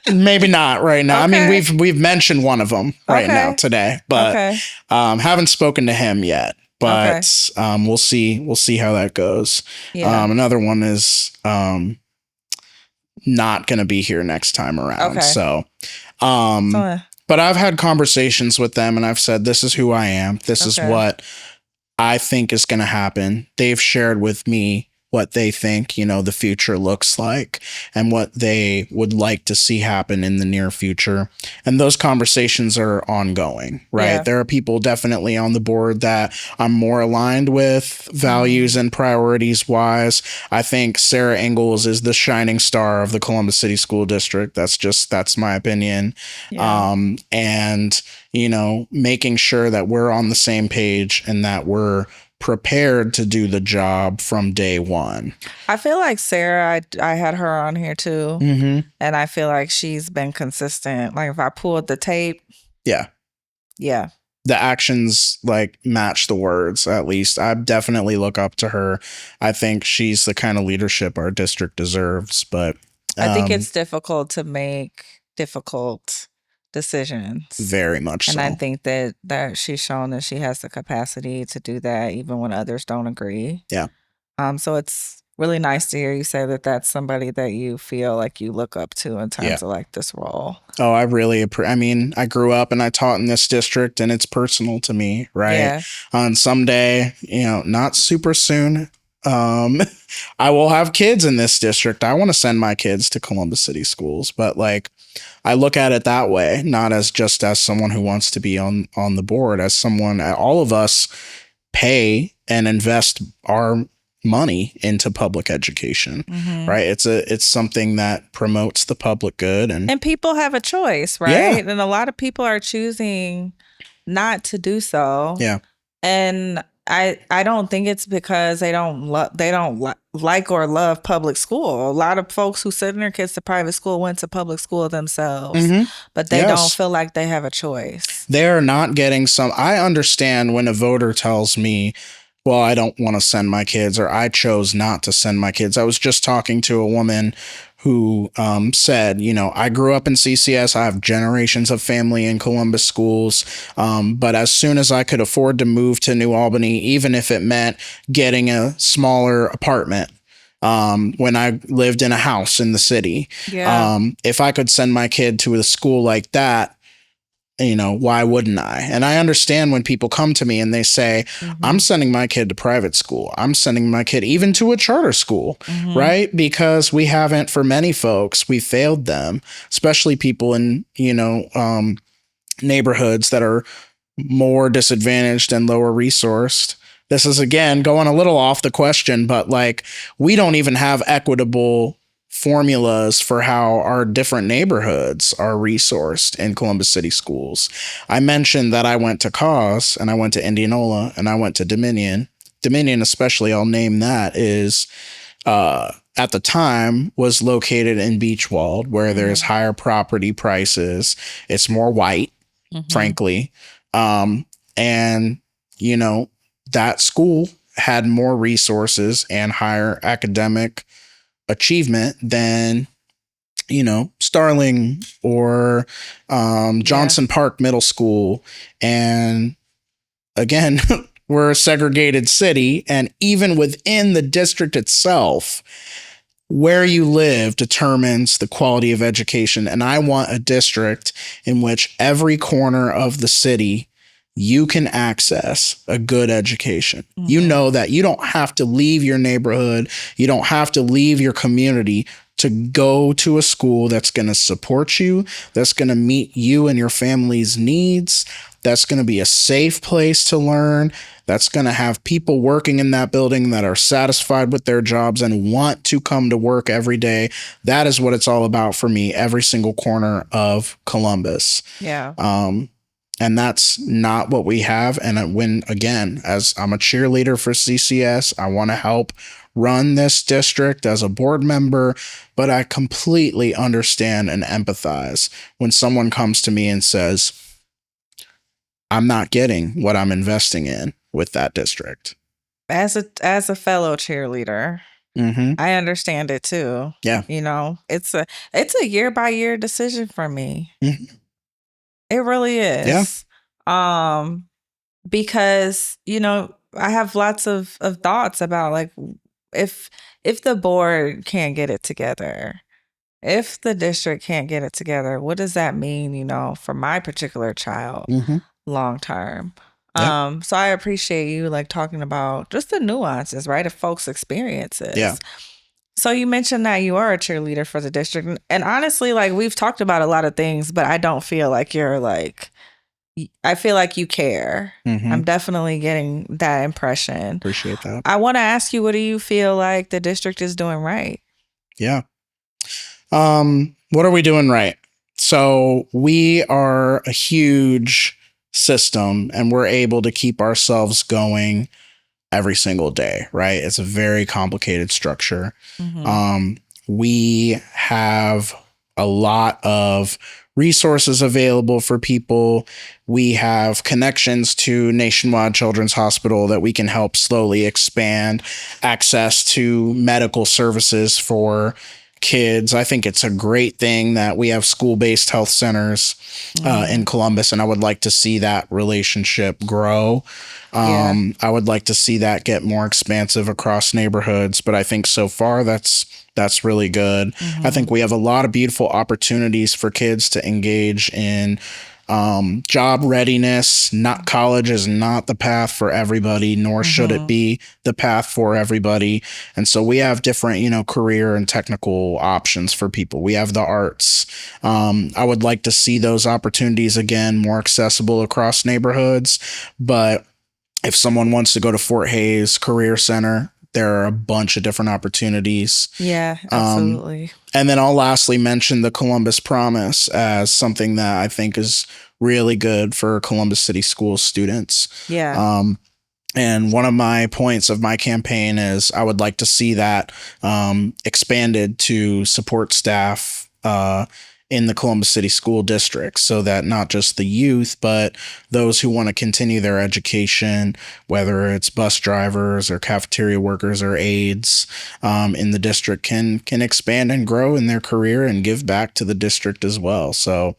Maybe not right now. Okay. I mean, we've mentioned one of them now today, but haven't spoken to him yet. But we'll see how that goes. Yeah. Another one is not going to be here next time around. Okay. So, but I've had conversations with them, and I've said, this is who I am. This is what I think is going to happen. They've shared with me what they think, the future looks like and what they would like to see happen in the near future. And those conversations are ongoing, right? Yeah. There are people definitely on the board that I'm more aligned with values and priorities wise. I think Sarah Ingalls is the shining star of the Columbus City School District. That's my opinion. Yeah. And, making sure that we're on the same page and that we're prepared to do the job from day one. I feel like Sarah, I had her on here too. And I feel like she's been consistent. Like if I pulled the tape. Yeah. The actions match the words, at least. I definitely look up to her. I think she's the kind of leadership our district deserves. But I think it's difficult to make difficult decisions. Very much so. And I think that she's shown that she has the capacity to do that even when others don't agree. Yeah. So it's really nice to hear you say that that's somebody that you feel like you look up to in terms of this role. Oh, I really I grew up and I taught in this district, and it's personal to me, right? Yeah. On someday, not super soon, I will have kids in this district. I want to send my kids to Columbus City schools, but like, I look at it that way, not as just as someone who wants to be on the board, as someone, all of us pay and invest our money into public education, right? It's something that promotes the public good, and people have a choice, right? Yeah. And a lot of people are choosing not to do so. Yeah. And I don't think it's because they don't like or love public school. A lot of folks who send their kids to private school went to public school themselves, but they don't feel like they have a choice. They're not getting some. I understand when a voter tells me, well, I don't want to send my kids, or I chose not to send my kids. I was just talking to a woman who said, you know, I grew up in CCS. I have generations of family in Columbus schools. But as soon as I could afford to move to New Albany, even if it meant getting a smaller apartment, when I lived in a house in the city, if I could send my kid to a school like that, you know, why wouldn't I? And I understand when people come to me and they say, I'm sending my kid to private school. I'm sending my kid even to a charter school, right? Because we haven't, for many folks, we failed them, especially people in, you know, neighborhoods that are more disadvantaged and lower resourced. This is, again, going a little off the question, but like, we don't even have equitable formulas for how our different neighborhoods are resourced in Columbus City schools. I mentioned that I went to CAHS and I went to Indianola and I went to Dominion. Dominion, especially, I'll name that, is at the time was located in Beachwald, where there's higher property prices. It's more white, frankly. And, you know, that school had more resources and higher academic achievement than, you know, Starling or Johnson Park Middle School. And again, we're a segregated city, and even within the district itself, where you live determines the quality of education. And I want a district in which every corner of the city you can access a good education. You know that you don't have to leave your neighborhood. You don't have to leave your community to go to a school that's going to support you, that's going to meet you and your family's needs, that's going to be a safe place to learn, that's going to have people working in that building that are satisfied with their jobs and want to come to work every day. That is what it's all about for me, every single corner of Columbus. Yeah. And that's not what we have. And when, again, as I'm a cheerleader for CCS, I want to help run this district as a board member, but I completely understand and empathize when someone comes to me and says, I'm not getting what I'm investing in with that district. As a fellow cheerleader, I understand it too. Yeah. You know, it's a year by year decision for me. It really is. Yeah. Because, you know, I have lots of thoughts about, like, if the board can't get it together, if the district can't get it together, what does that mean, you know, for my particular child long term? Yep. So I appreciate you, like, talking about just the nuances, right, of folks' experiences. Yeah. So you mentioned that you are a cheerleader for the district. And honestly, like, we've talked about a lot of things, but I don't feel like you're, like, I feel like you care. I'm definitely getting that impression. Appreciate that. I want to ask you, what do you feel like the district is doing right? Yeah. What are we doing right? So we are a huge system, and we're able to keep ourselves going every single day, right? It's a very complicated structure. We have a lot of resources available for people. We have connections to Nationwide Children's Hospital that we can help slowly expand access to medical services for kids. I think it's a great thing that we have school-based health centers in Columbus, and I would like to see that relationship grow. I would like to see that get more expansive across neighborhoods, but I think so far that's really good. I think we have a lot of beautiful opportunities for kids to engage in job readiness. Not college is not the path for everybody, nor should it be the path for everybody. And so we have different, career and technical options for people. We have the arts. I would like to see those opportunities again more accessible across neighborhoods. But if someone wants to go to Fort Hays Career Center, there are a bunch of different opportunities. Yeah, absolutely. And then I'll lastly mention the Columbus Promise as something that I think is really good for Columbus City Schools students. Yeah. And one of my points of my campaign is I would like to see that expanded to support staff in the Columbus City School District, so that not just the youth, but those who want to continue their education, whether it's bus drivers or cafeteria workers or aides in the district, can expand and grow in their career and give back to the district as well. So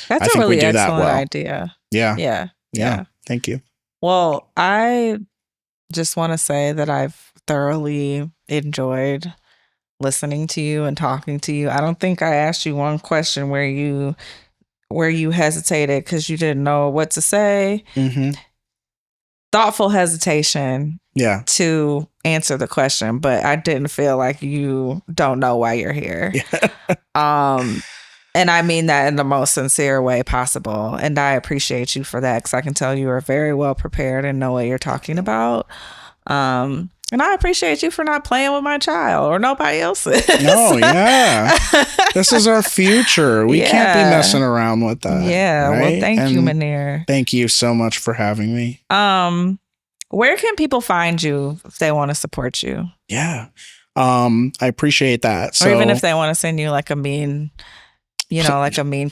that's a really excellent idea. Yeah. Thank you. Well, I just want to say that I've thoroughly enjoyed listening to you and talking to you. I don't think I asked you one question where you hesitated because you didn't know what to say. Thoughtful hesitation to answer the question, but I didn't feel like you don't know why you're here. And I mean that in the most sincere way possible. And I appreciate you for that, because I can tell you are very well prepared and know what you're talking about. And I appreciate you for not playing with my child or nobody else's. No, yeah. This is our future. We can't be messing around with that. Yeah. Right? Well, thank you, Mounir. Thank you so much for having me. Where can people find you if they want to support you? Yeah. I appreciate that. Or even if they want to send you like a mean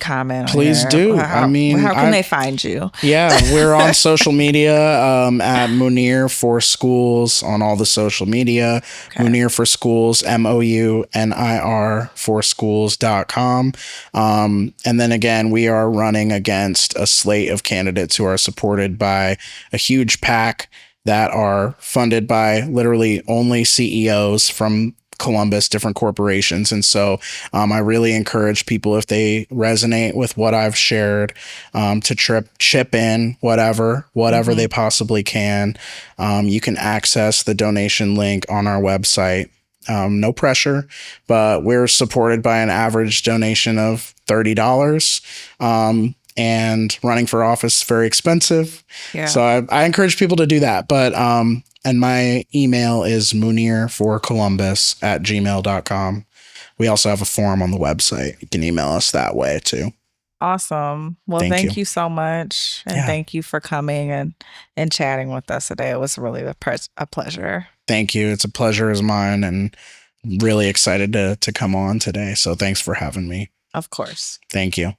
comment. Please do. How can they find you? Yeah, we're on social media at Mounir for Schools on all the social media. Okay. Mounir for Schools, MOUNIR for schools.com. And then again, we are running against a slate of candidates who are supported by a huge PAC that are funded by literally only CEOs from Columbus, different corporations. And so I really encourage people, if they resonate with what I've shared, to chip in whatever they possibly can. You can access the donation link on our website. No pressure, but we're supported by an average donation of $30. And running for office is very expensive. Yeah. So I encourage people to do that. But and my email is mounirforcolumbus@gmail.com. We also have a form on the website. You can email us that way too. Awesome. Well, thank you so much. And thank you for coming and chatting with us today. It was really a pleasure. Thank you. It's a pleasure is mine, and really excited to come on today. So thanks for having me. Of course. Thank you.